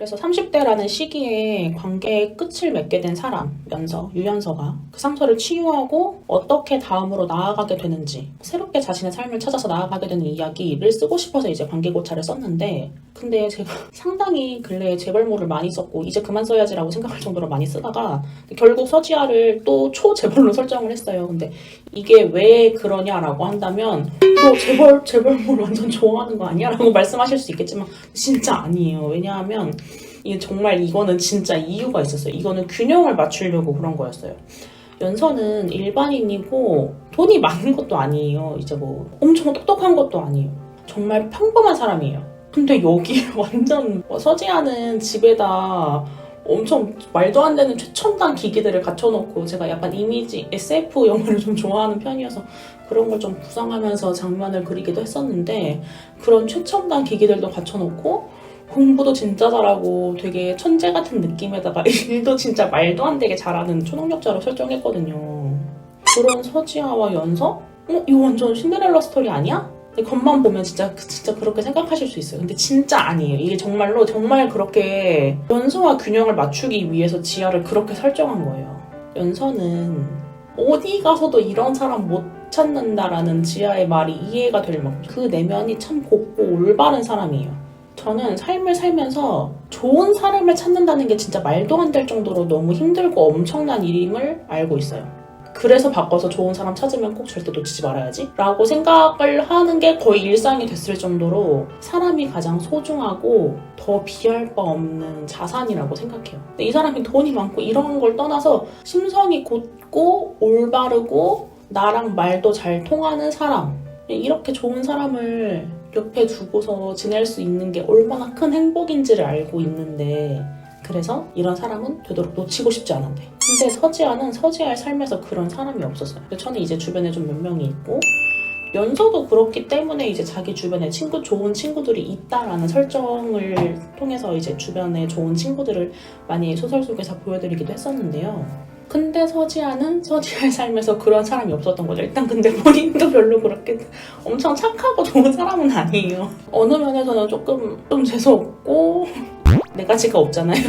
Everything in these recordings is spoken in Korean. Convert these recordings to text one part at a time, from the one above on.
그래서 30대라는 시기에 관계의 끝을 맺게 된 사람, 유연서가 그 상처를 치유하고 어떻게 다음으로 나아가게 되는지, 새롭게 자신의 삶을 찾아서 나아가게 되는 이야기를 쓰고 싶어서 이제 관계고찰을 썼는데, 근데 제가 상당히 근래에 재벌모를 많이 썼고 이제 그만 써야지라고 생각할 정도로 많이 쓰다가 결국 서지아를 또 초재벌로 설정을 했어요. 근데 이게 왜 그러냐라고 한다면 너 재벌모를 완전 좋아하는 거 아니야? 라고 말씀하실 수 있겠지만 진짜 아니에요. 왜냐하면 이거는 진짜 이유가 있었어요. 이거는 균형을 맞추려고 그런 거였어요. 연서는 일반인이고 돈이 많은 것도 아니에요. 이제 뭐 엄청 똑똑한 것도 아니에요. 정말 평범한 사람이에요. 근데 여기 완전 서지아는 집에다 엄청 말도 안 되는 최첨단 기기들을 갖춰놓고, 제가 약간 이미지 SF 영화를 좀 좋아하는 편이어서 그런 걸 좀 구상하면서 장면을 그리기도 했었는데, 그런 최첨단 기기들도 갖춰놓고 공부도 진짜 잘하고 되게 천재 같은 느낌에다가 일도 진짜 말도 안 되게 잘하는 초능력자로 설정했거든요. 그런 서지아와 연서? 이거 완전 신데렐라 스토리 아니야? 겉만 보면 진짜 그렇게 생각하실 수 있어요. 근데 진짜 아니에요. 이게 정말 그렇게 연서와 균형을 맞추기 위해서 지아를 그렇게 설정한 거예요. 연서는 어디 가서도 이런 사람 못 찾는다라는 지아의 말이 이해가 될 만큼 그 내면이 참 곱고 올바른 사람이에요. 저는 삶을 살면서 좋은 사람을 찾는다는 게 진짜 말도 안 될 정도로 너무 힘들고 엄청난 일임을 알고 있어요. 그래서 바꿔서 좋은 사람 찾으면 꼭 절대 놓치지 말아야지 라고 생각을 하는 게 거의 일상이 됐을 정도로 사람이 가장 소중하고 더 비할 바 없는 자산이라고 생각해요. 근데 이 사람이 돈이 많고 이런 걸 떠나서 심성이 곧고 올바르고 나랑 말도 잘 통하는 사람, 이렇게 좋은 사람을 옆에 두고서 지낼 수 있는 게 얼마나 큰 행복인지를 알고 있는데, 그래서 이런 사람은 되도록 놓치고 싶지 않은데, 근데 서지아는 서지아의 삶에서 그런 사람이 없었어요. 저는 이제 주변에 좀 몇 명이 있고, 연서도 그렇기 때문에 이제 자기 주변에 좋은 친구들이 있다라는 설정을 통해서 이제 주변에 좋은 친구들을 많이 소설 속에서 보여드리기도 했었는데요. 근데 서지아는 서지아의 삶에서 그런 사람이 없었던 거죠. 일단 근데 본인도 별로 그렇게 엄청 착하고 좋은 사람은 아니에요. 어느 면에서는 좀 재수없고 네 가지가 없잖아요.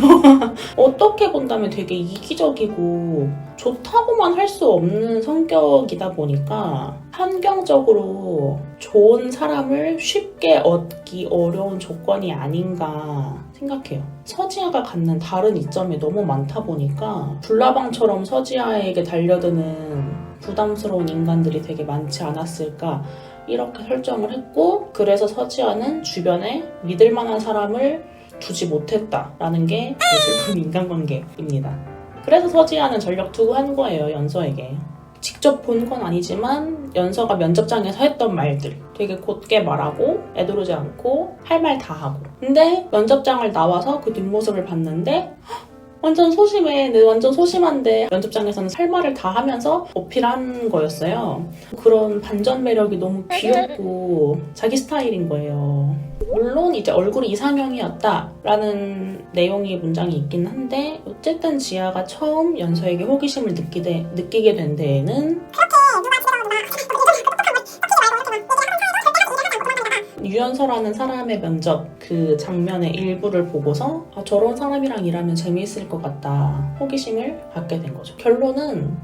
어떻게 본다면 되게 이기적이고 좋다고만 할 수 없는 성격이다 보니까 환경적으로 좋은 사람을 쉽게 얻기 어려운 조건이 아닌가 생각해요. 서지아가 갖는 다른 이점이 너무 많다 보니까 불나방처럼 서지아에게 달려드는 부담스러운 인간들이 되게 많지 않았을까, 이렇게 설정을 했고, 그래서 서지아는 주변에 믿을 만한 사람을 두지 못했다라는 게 제 슬픈 인간관계입니다. 그래서 서지아는 전력 투구한 거예요, 연서에게. 직접 본 건 아니지만 연서가 면접장에서 했던 말들 되게 곧게 말하고 애도르지 않고 할 말 다 하고, 근데 면접장을 나와서 그 뒷모습을 봤는데 완전 소심해. 완전 소심한데 면접장에서는 할 말을 다 하면서 어필한 거였어요. 그런 반전 매력이 너무 귀엽고 자기 스타일인 거예요. 물론 이제 얼굴이 이상형이었다라는 내용의 문장이 있긴 한데, 어쨌든 지아가 처음 연서에게 호기심을 느끼게 된 데에는 유연서라는 사람의 면접 그 장면의 일부를 보고서 저런 사람이랑 일하면 재미있을 것 같다 호기심을 갖게 된 거죠. 결론은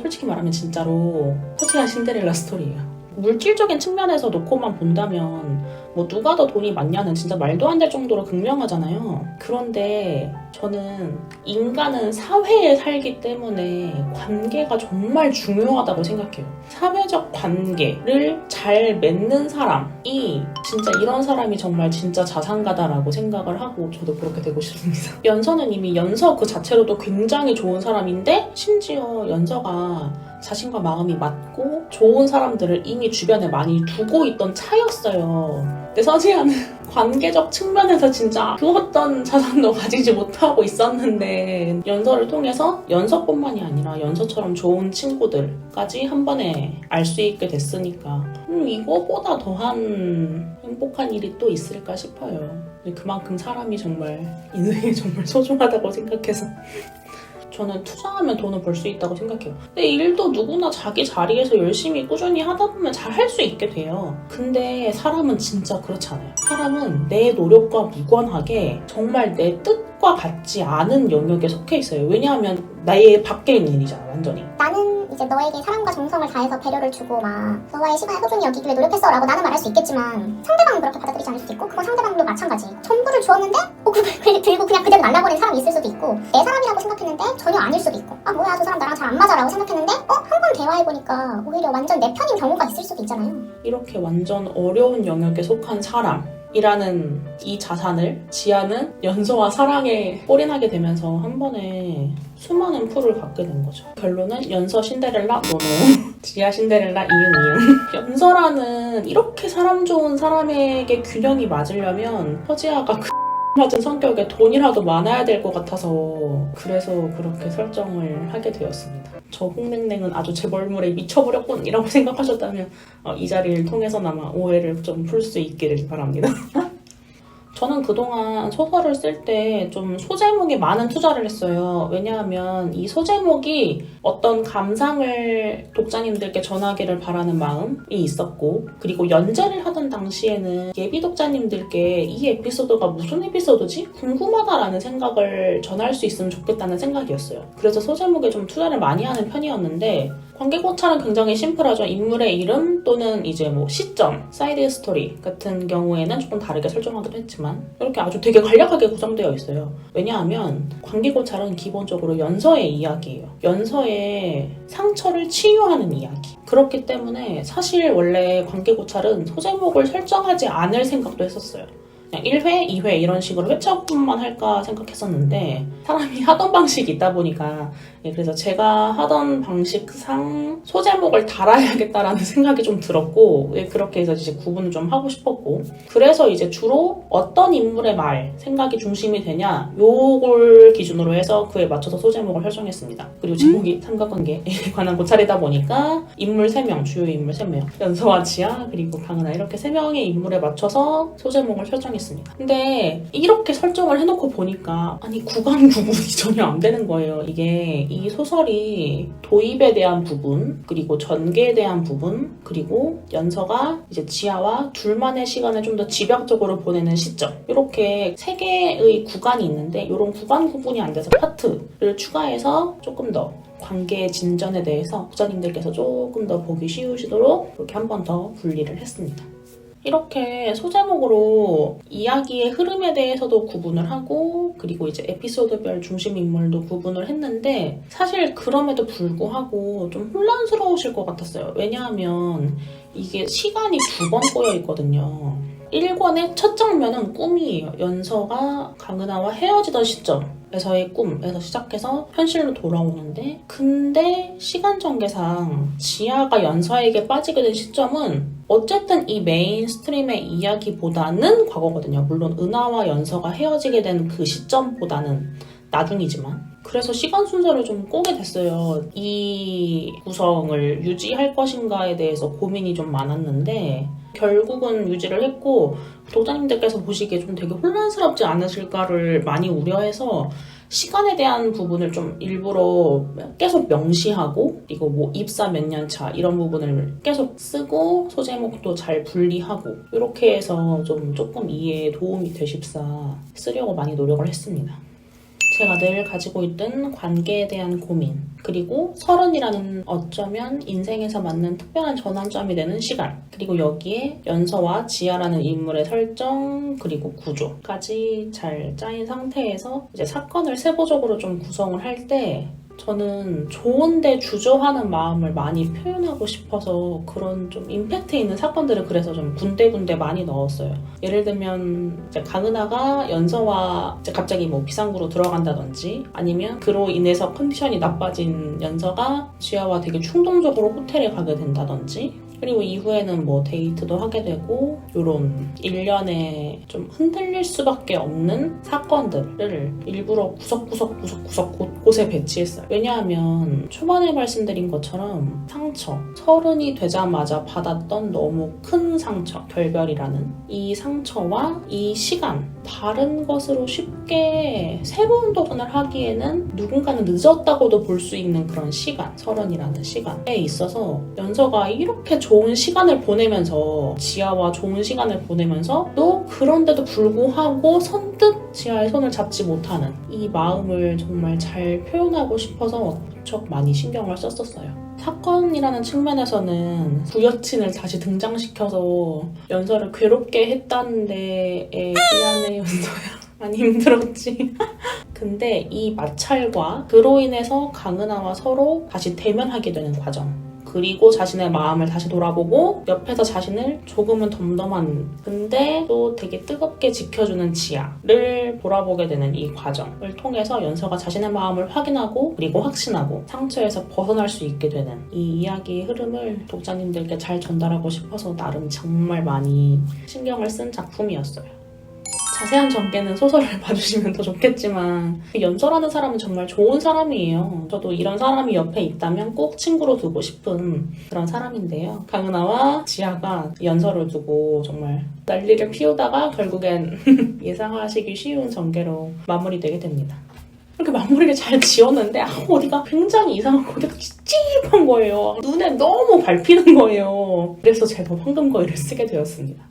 솔직히 말하면 진짜로 서지아 신데렐라 스토리예요. 물질적인 측면에서 놓고만 본다면 뭐 누가 더 돈이 많냐는 진짜 말도 안 될 정도로 극명하잖아요. 그런데 저는 인간은 사회에 살기 때문에 관계가 정말 중요하다고 생각해요. 사회적 관계를 잘 맺는 사람이 진짜 이런 사람이 정말 진짜 자산가다라고 생각을 하고 저도 그렇게 되고 싶습니다. 연서는 이미 연서 그 자체로도 굉장히 좋은 사람인데, 심지어 연서가 자신과 마음이 맞고 좋은 사람들을 이미 주변에 많이 두고 있던 차였어요. 근데 서지아는 관계적 측면에서 진짜 그 어떤 자산도 가지지 못하고 있었는데, 연서를 통해서 연서뿐만이 아니라 연서처럼 좋은 친구들까지 한 번에 알 수 있게 됐으니까 이거보다 더한 행복한 일이 또 있을까 싶어요. 그만큼 사람이 정말 인생에 정말 소중하다고 생각해서 저는 투자하면 돈을 벌 수 있다고 생각해요. 근데 일도 누구나 자기 자리에서 열심히 꾸준히 하다 보면 잘 할 수 있게 돼요. 근데 사람은 진짜 그렇지 않아요. 사람은 내 노력과 무관하게 정말 내 뜻과 같지 않은 영역에 속해 있어요. 왜냐하면 나의 밖에 있는 일이잖아, 완전히. 나는 이제 너에게 사랑과 정성을 다해서 배려를 주고 막 너와의 시간을 소중히 여기기 위해 노력했어 라고 나는 말할 수 있겠지만 상대방은 그렇게 받아들이지 않을 수도 있고 그건 상대방도 마찬가지. 전부를 주었는데 그걸 들고 그냥 그대로 날라버린 사람이 있을 수도 있고 내 사람이라고 생각했는데 전혀 아닐 수도 있고 아 뭐야 저 사람 나랑 잘 안 맞아 라고 생각했는데 한 번 대화해보니까 오히려 완전 내 편인 경우가 있을 수도 있잖아요. 이렇게 완전 어려운 영역에 속한 사람이라는 이 자산을 지아는 연서와 사랑에 올인하게 되면서 한 번에 수많은 풀을 갖게 된 거죠. 결론은 연서 신데렐라 노노, 지아 신데렐라 이응. 연서라는 이렇게 사람 좋은 사람에게 균형이 맞으려면 서지아가 맞은 성격에 돈이라도 많아야 될 것 같아서 그래서 그렇게 설정을 하게 되었습니다. 저 홍냉냉은 아주 재벌물에 미쳐버렸군 이라고 생각하셨다면 이 자리를 통해서나마 오해를 좀 풀 수 있기를 바랍니다. 저는 그동안 소설을 쓸 때 좀 소제목에 많은 투자를 했어요. 왜냐하면 이 소제목이 어떤 감상을 독자님들께 전하기를 바라는 마음이 있었고 그리고 연재를 하던 당시에는 예비 독자님들께 이 에피소드가 무슨 에피소드지? 궁금하다라는 생각을 전할 수 있으면 좋겠다는 생각이었어요. 그래서 소제목에 좀 투자를 많이 하는 편이었는데 관계고찰은 굉장히 심플하죠. 인물의 이름 또는 이제 뭐 시점, 사이드 스토리 같은 경우에는 조금 다르게 설정하기도 했지만 이렇게 아주 되게 간략하게 구성되어 있어요. 왜냐하면 관계고찰은 기본적으로 연서의 이야기예요. 연서의 상처를 치유하는 이야기. 그렇기 때문에 사실 원래 관계고찰은 소제목을 설정하지 않을 생각도 했었어요. 그냥 1회, 2회 이런 식으로 회차분만 할까 생각했었는데 사람이 하던 방식이 있다 보니까 그래서 제가 하던 방식상 소제목을 달아야겠다라는 생각이 좀 들었고 그렇게 해서 이제 구분을 좀 하고 싶었고 그래서 이제 주로 어떤 인물의 말, 생각이 중심이 되냐 요걸 기준으로 해서 그에 맞춰서 소제목을 설정했습니다. 그리고 제목이 삼각관계에 관한 고찰이다 보니까 인물 3명, 주요 인물 3명 연서와 지아 그리고 강은하 이렇게 3명의 인물에 맞춰서 소제목을 설정했습니다. 근데 이렇게 설정을 해놓고 보니까 아니 구간 구분이 전혀 안 되는 거예요. 이게 이 소설이 도입에 대한 부분 그리고 전개에 대한 부분 그리고 연서가 이제 지아와 둘만의 시간을 좀 더 집약적으로 보내는 시점 이렇게 3개의 구간이 있는데 이런 구간 구분이 안 돼서 파트를 추가해서 조금 더 관계의 진전에 대해서 독자님들께서 조금 더 보기 쉬우시도록 이렇게 한 번 더 분리를 했습니다. 이렇게 소제목으로 이야기의 흐름에 대해서도 구분을 하고 그리고 이제 에피소드별 중심 인물도 구분을 했는데 사실 그럼에도 불구하고 좀 혼란스러우실 것 같았어요. 왜냐하면 이게 시간이 2번 꼬여 있거든요. 1권의 첫 장면은 꿈이에요. 연서가 강은하와 헤어지던 시점에서의 꿈에서 시작해서 현실로 돌아오는데 근데 시간 전개상 지아가 연서에게 빠지게 된 시점은 어쨌든 이 메인 스트림의 이야기보다는 과거거든요. 물론 은하와 연서가 헤어지게 된 그 시점보다는 나중이지만 그래서 시간 순서를 좀 꼬게 됐어요. 이 구성을 유지할 것인가에 대해서 고민이 좀 많았는데 결국은 유지를 했고 독자님들께서 보시기에 좀 되게 혼란스럽지 않으실까를 많이 우려해서 시간에 대한 부분을 좀 일부러 계속 명시하고 그리고 뭐 입사 몇 년 차 이런 부분을 계속 쓰고 소제목도 잘 분리하고 이렇게 해서 좀 조금 이해에 도움이 되십사 쓰려고 많이 노력을 했습니다. 제가 늘 가지고 있던 관계에 대한 고민 그리고 30이라는 어쩌면 인생에서 맞는 특별한 전환점이 되는 시간 그리고 여기에 연서와 지아라는 인물의 설정 그리고 구조까지 잘 짜인 상태에서 이제 사건을 세부적으로 좀 구성을 할 때 저는 좋은데 주저하는 마음을 많이 표현하고 싶어서 그런 좀 임팩트 있는 사건들을 그래서 좀 군데군데 많이 넣었어요. 예를 들면 이제 강은하가 연서와 이제 갑자기 뭐 비상구로 들어간다든지 아니면 그로 인해서 컨디션이 나빠진 연서가 지아와 되게 충동적으로 호텔에 가게 된다든지 그리고 이후에는 뭐 데이트도 하게 되고 이런 일련의 좀 흔들릴 수밖에 없는 사건들을 일부러 구석구석 곳곳에 배치했어요. 왜냐하면 초반에 말씀드린 것처럼 상처, 30이 되자마자 받았던 너무 큰 상처, 결별이라는 이 상처와 이 시간 다른 것으로 쉽게 새로운 도전을 하기에는 누군가는 늦었다고도 볼 수 있는 그런 시간, 30이라는 시간에 있어서 연서가 이렇게 좋은 시간을 보내면서 지아와 좋은 시간을 보내면서 또 그런데도 불구하고 선뜻 지아의 손을 잡지 못하는 이 마음을 정말 잘 표현하고 싶어서 무척 많이 신경을 썼었어요. 사건이라는 측면에서는 부여친을 다시 등장시켜서 연서를 괴롭게 했다는데 미안해 연서야. 많이 힘들었지. 근데 이 마찰과 그로 인해서 강은하와 서로 다시 대면하게 되는 과정, 그리고 자신의 마음을 다시 돌아보고 옆에서 자신을 조금은 덤덤한 근데 또 되게 뜨겁게 지켜주는 지아를 돌아보게 되는 이 과정을 통해서 연서가 자신의 마음을 확인하고 그리고 확신하고 상처에서 벗어날 수 있게 되는 이 이야기의 흐름을 독자님들께 잘 전달하고 싶어서 나름 정말 많이 신경을 쓴 작품이었어요. 자세한 전개는 소설을 봐주시면 더 좋겠지만 연서라는 사람은 정말 좋은 사람이에요. 저도 이런 사람이 옆에 있다면 꼭 친구로 두고 싶은 그런 사람인데요. 강은하와 지아가 연서를 두고 정말 난리를 피우다가 결국엔 예상하시기 쉬운 전개로 마무리되게 됩니다. 이렇게 마무리를 잘 지었는데 어디가 굉장히 이상하고 되게 찝찝한 거예요. 눈에 너무 밟히는 거예요. 그래서 제가 황금거위를 쓰게 되었습니다.